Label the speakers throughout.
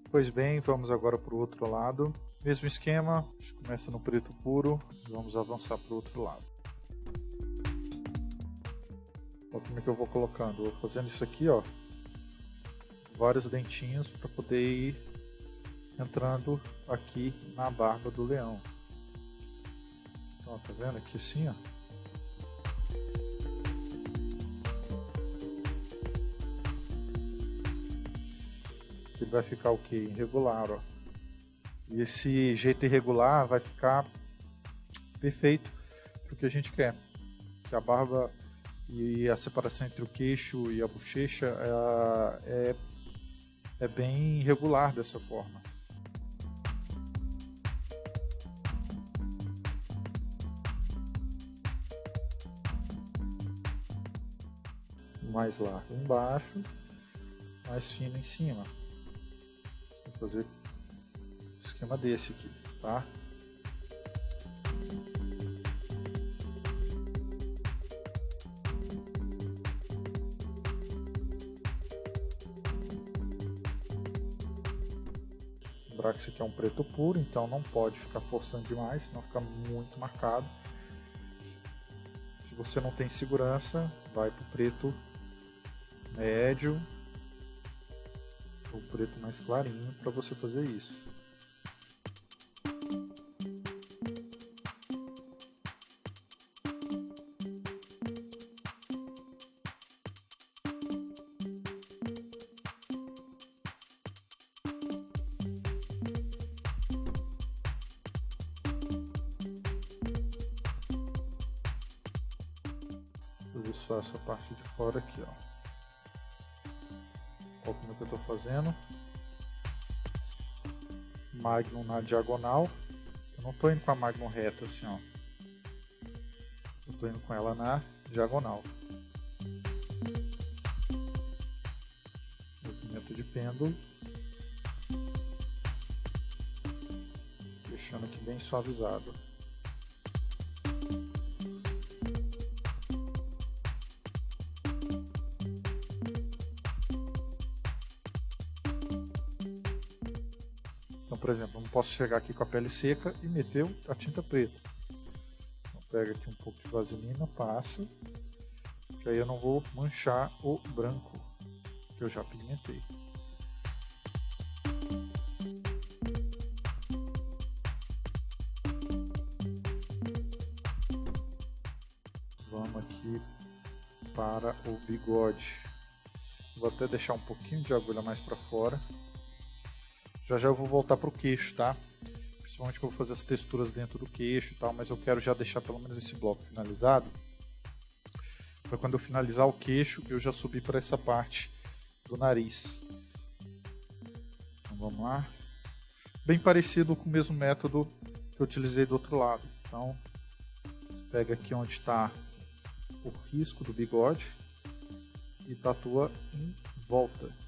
Speaker 1: Pois bem, vamos agora para o outro lado. Mesmo esquema, a gente começa no preto puro e vamos avançar para o outro lado. Olha como é que eu vou colocando. Vou fazendo isso aqui, ó, vários dentinhos para poder ir entrando aqui na barba do leão. Então, tá vendo aqui assim, ó? Que vai ficar o que? Irregular, ó. E esse jeito irregular vai ficar perfeito para o que a gente quer. Que a barba e a separação entre o queixo e a bochecha é bem irregular dessa forma. Mais largo embaixo, mais fino em cima. Vou fazer um esquema desse aqui, tá? Lembrar que isso aqui é um preto puro, então não pode ficar forçando demais, senão fica muito marcado. Se você não tem segurança, vai para o preto médio ou preto mais clarinho para você fazer isso. Vou fazer só essa parte de fora aqui, ó. Olha como é que eu estou fazendo. Magnum na diagonal. Eu não estou indo com a Magnum reta assim, ó. Eu estou indo com ela na diagonal. Movimento de pêndulo. Deixando aqui bem suavizado. Então, por exemplo, eu não posso chegar aqui com a pele seca e meter a tinta preta. Então, pego aqui um pouco de vaselina, passo, que aí eu não vou manchar o branco, que eu já pigmentei. Vamos aqui para o bigode. Vou até deixar um pouquinho de agulha mais para fora. Já eu vou voltar para o queixo, tá? Principalmente que eu vou fazer as texturas dentro do queixo e tal, mas eu quero já deixar pelo menos esse bloco finalizado. Para quando eu finalizar o queixo, eu já subir para essa parte do nariz. Então vamos lá. Bem parecido com o mesmo método que eu utilizei do outro lado. Então, pega aqui onde está o risco do bigode e tatua em volta.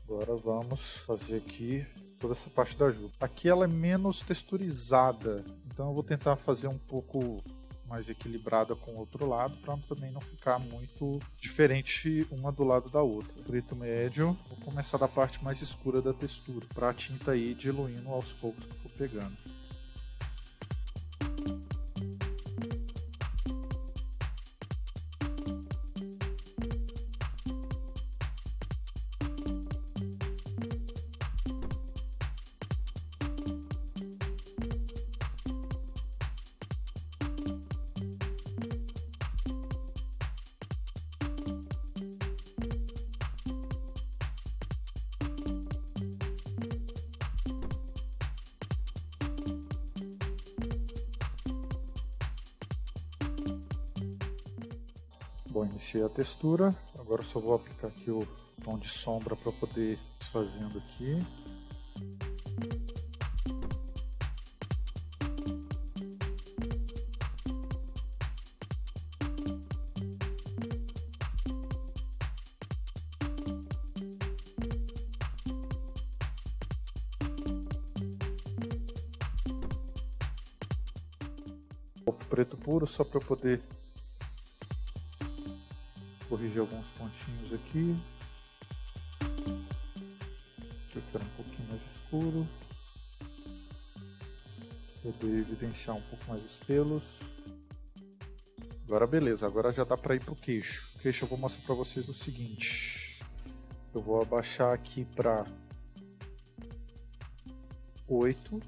Speaker 1: Agora vamos fazer aqui toda essa parte da juba. Aqui ela é menos texturizada, então eu vou tentar fazer um pouco mais equilibrada com o outro lado, para também não ficar muito diferente uma do lado da outra. Preto médio, vou começar da parte mais escura da textura, para a tinta ir diluindo aos poucos que eu for pegando. Bom, iniciei a textura, agora eu só vou aplicar aqui o tom de sombra para poder ir fazendo aqui. Preto puro só para poder corrigir alguns pontinhos aqui. Eu quero um pouquinho mais escuro, poder evidenciar um pouco mais os pelos. Agora beleza, agora já dá para ir para o queixo. O queixo eu vou mostrar para vocês o seguinte. Eu vou abaixar aqui para 8,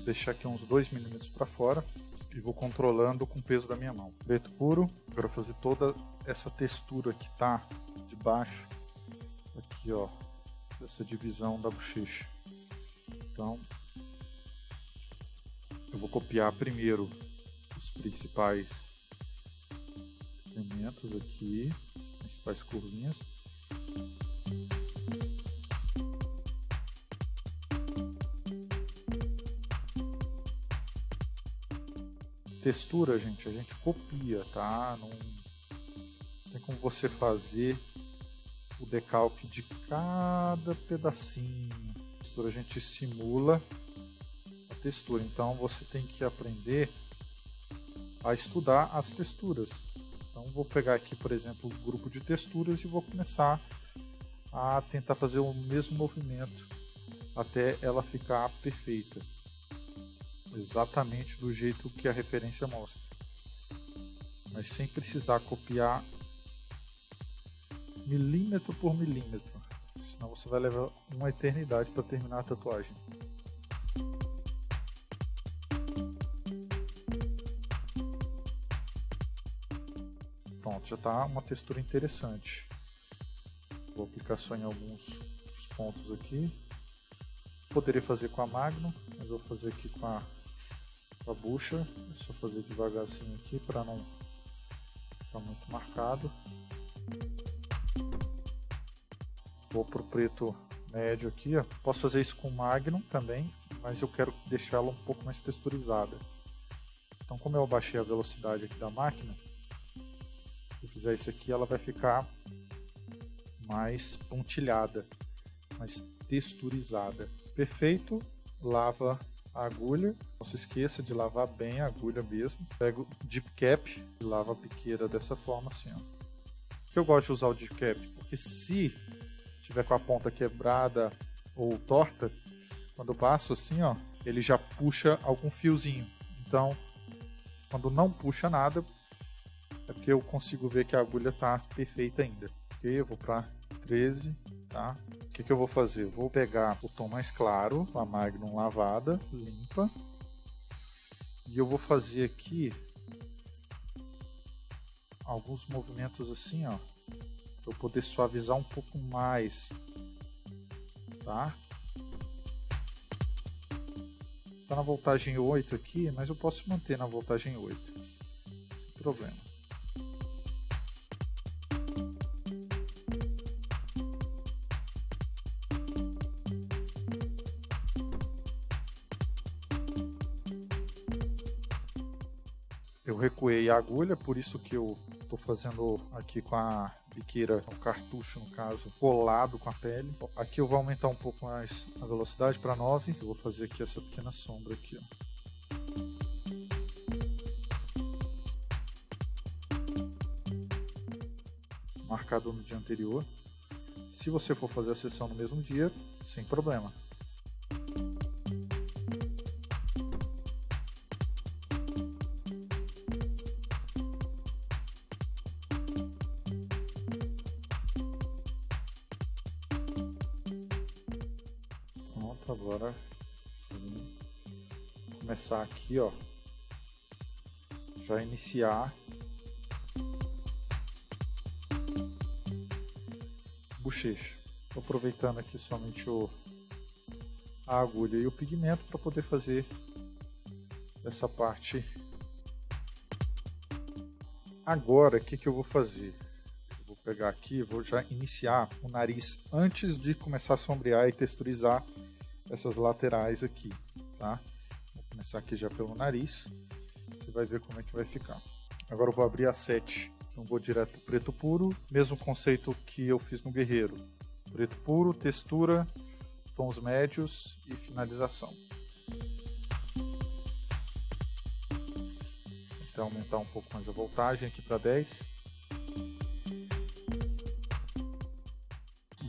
Speaker 1: deixar aqui uns 2 milímetros para fora. E vou controlando com o peso da minha mão. Preto puro, agora fazer toda essa textura que tá de baixo, aqui ó, essa divisão da bochecha. Então, eu vou copiar primeiro os principais elementos aqui, as principais curvinhas. Textura, gente, a gente copia, tá? Não tem como você fazer o decalque de cada pedacinho. A textura a gente simula a textura, então você tem que aprender a estudar as texturas. Então vou pegar aqui, por exemplo, o grupo de texturas e vou começar a tentar fazer o mesmo movimento até ela ficar perfeita. Exatamente do jeito que a referência mostra, mas sem precisar copiar milímetro por milímetro, senão você vai levar uma eternidade para terminar a tatuagem. Pronto, já está uma textura interessante. Vou aplicar só em alguns dos pontos aqui. Poderia fazer com a Magnum, mas vou fazer aqui com a bucha. É só fazer devagarzinho aqui para não ficar muito marcado. Vou pro preto médio aqui, ó. Posso fazer isso com Magnum também, mas eu quero deixá-la um pouco mais texturizada. Então, como eu abaixei a velocidade aqui da máquina, se eu fizer isso aqui, ela vai ficar mais pontilhada, mais texturizada. Perfeito. Lava a agulha, não se esqueça de lavar bem a agulha mesmo. Pega o Deep Cap e lava a biqueira dessa forma assim, ó. Por que eu gosto de usar o Deep Cap? Porque se tiver com a ponta quebrada ou torta, quando eu passo assim, ó, ele já puxa algum fiozinho. Então, quando não puxa nada, é porque eu consigo ver que a agulha está perfeita ainda. Ok, eu vou para 13, tá? O que eu vou fazer? Vou pegar o tom mais claro, a Magnum lavada, limpa, e eu vou fazer aqui alguns movimentos assim, ó, para eu poder suavizar um pouco mais, tá? Tá na voltagem 8 aqui, mas eu posso manter na voltagem 8, sem problema. Eu recuei a agulha, por isso que eu estou fazendo aqui com a biqueira, o cartucho no caso, colado com a pele. Bom, aqui eu vou aumentar um pouco mais a velocidade para 9. Eu vou fazer aqui essa pequena sombra aqui, ó. Marcado no dia anterior. Se você for fazer a sessão no mesmo dia, sem problema. Agora sim, vou começar aqui, ó, já iniciar bochecha. Tô aproveitando aqui somente a agulha e o pigmento para poder fazer essa parte Agora, o que eu vou fazer? Eu vou pegar aqui, vou já iniciar o nariz antes de começar a sombrear e texturizar essas laterais aqui, tá? Vou começar aqui já pelo nariz, você vai ver como é que vai ficar. Agora eu vou abrir a 7, então vou direto preto puro, mesmo conceito que eu fiz no Guerreiro. Preto puro, textura, tons médios e finalização. Então aumentar um pouco mais a voltagem aqui para 10.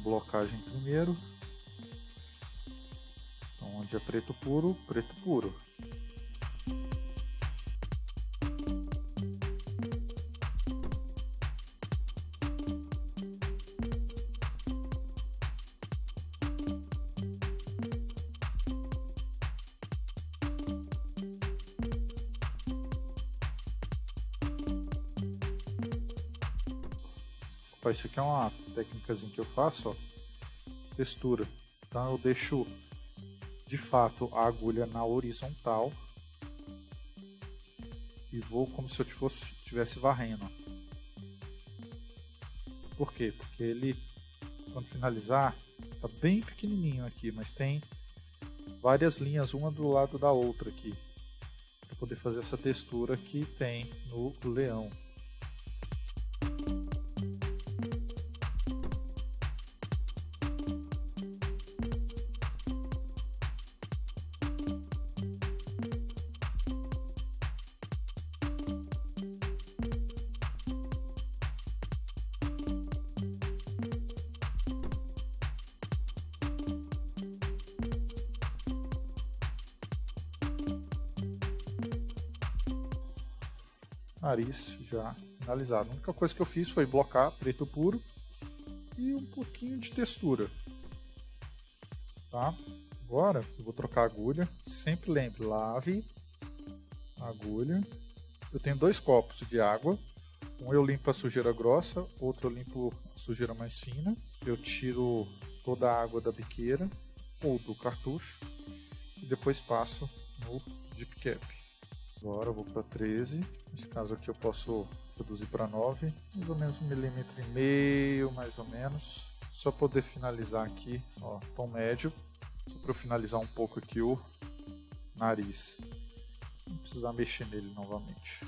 Speaker 1: Blocagem primeiro. Então, onde é preto puro, preto puro. Isso aqui é uma técnicazinha que eu faço, ó, textura. Então eu deixo de fato a agulha na horizontal e vou como se eu estivesse varrendo. Por quê? Porque ele, quando finalizar, tá bem pequenininho aqui, mas tem várias linhas uma do lado da outra aqui, para poder fazer essa textura que tem no leão. Nariz já finalizado. A única coisa que eu fiz foi blocar preto puro e um pouquinho de textura. Tá? Agora eu vou trocar a agulha. Sempre lembre, lave a agulha. Eu tenho 2 copos de água. Um eu limpo a sujeira grossa, outro eu limpo a sujeira mais fina. Eu tiro toda a água da biqueira ou do cartucho e depois passo no Dip Cap. Agora eu vou para 13. Nesse caso aqui eu posso reduzir para 9, mais ou menos 1,5 mm, mais ou menos. Só poder finalizar aqui, ó, tom médio, só para eu finalizar um pouco aqui o nariz. Não precisar mexer nele novamente.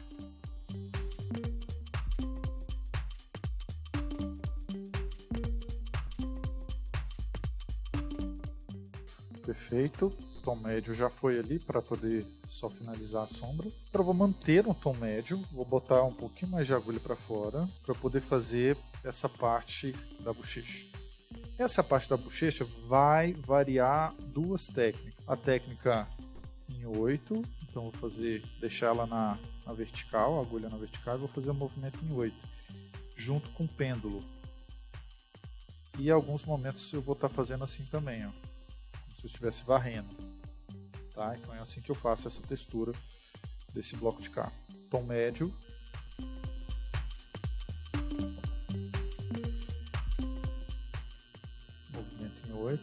Speaker 1: Perfeito. Tom médio já foi ali para poder só finalizar a sombra. Agora eu vou manter um tom médio, vou botar um pouquinho mais de agulha para fora para poder fazer essa parte da bochecha. Essa parte da bochecha vai variar 2 técnicas. A técnica em 8, então vou deixar ela na vertical, a agulha na vertical, e vou fazer o movimento em 8, junto com o pêndulo. E em alguns momentos eu vou estar fazendo assim também, ó, como se eu estivesse varrendo. Tá? Então é assim que eu faço essa textura desse bloco de cá. Tom médio. Movimento em 8.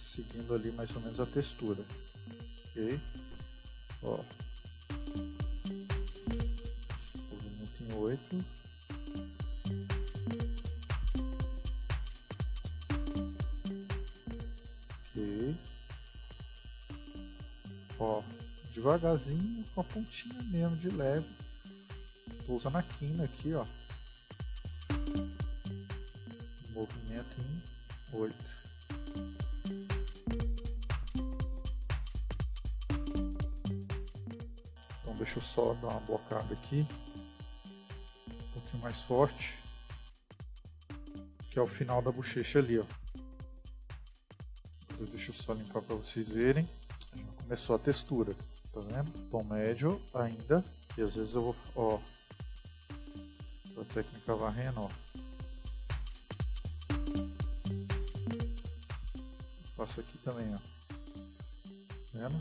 Speaker 1: Seguindo ali mais ou menos a textura. Ok? Ó. Movimento em 8. Ok. Ó, devagarzinho, com a pontinha mesmo, de leve. Tô usando a quina aqui, ó. Movimento em 8. Então deixa eu só dar uma blocada aqui. Um pouquinho mais forte. Que é o final da bochecha ali, ó. Deixa eu só limpar para vocês verem. Já começou a textura, tá vendo? Tom médio ainda. E às vezes eu vou, ó, a técnica varrendo, ó. Faço aqui também, ó. Tá vendo?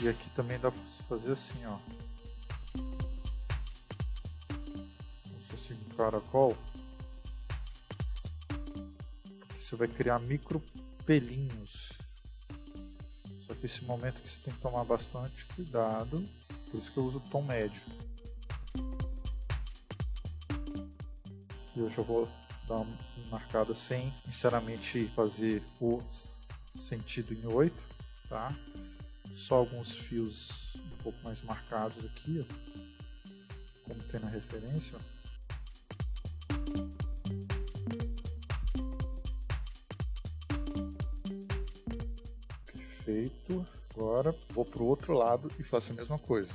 Speaker 1: E aqui também dá para fazer assim, ó. Como se fosse um caracol. Você vai criar micro pelinhos. Esse momento que você tem que tomar bastante cuidado, por isso que eu uso o tom médio. E eu já vou dar uma marcada sem, sinceramente, fazer o sentido em 8, tá? Só alguns fios um pouco mais marcados aqui, ó, como tem na referência, ó. Perfeito. Agora vou para o outro lado e faço a mesma coisa.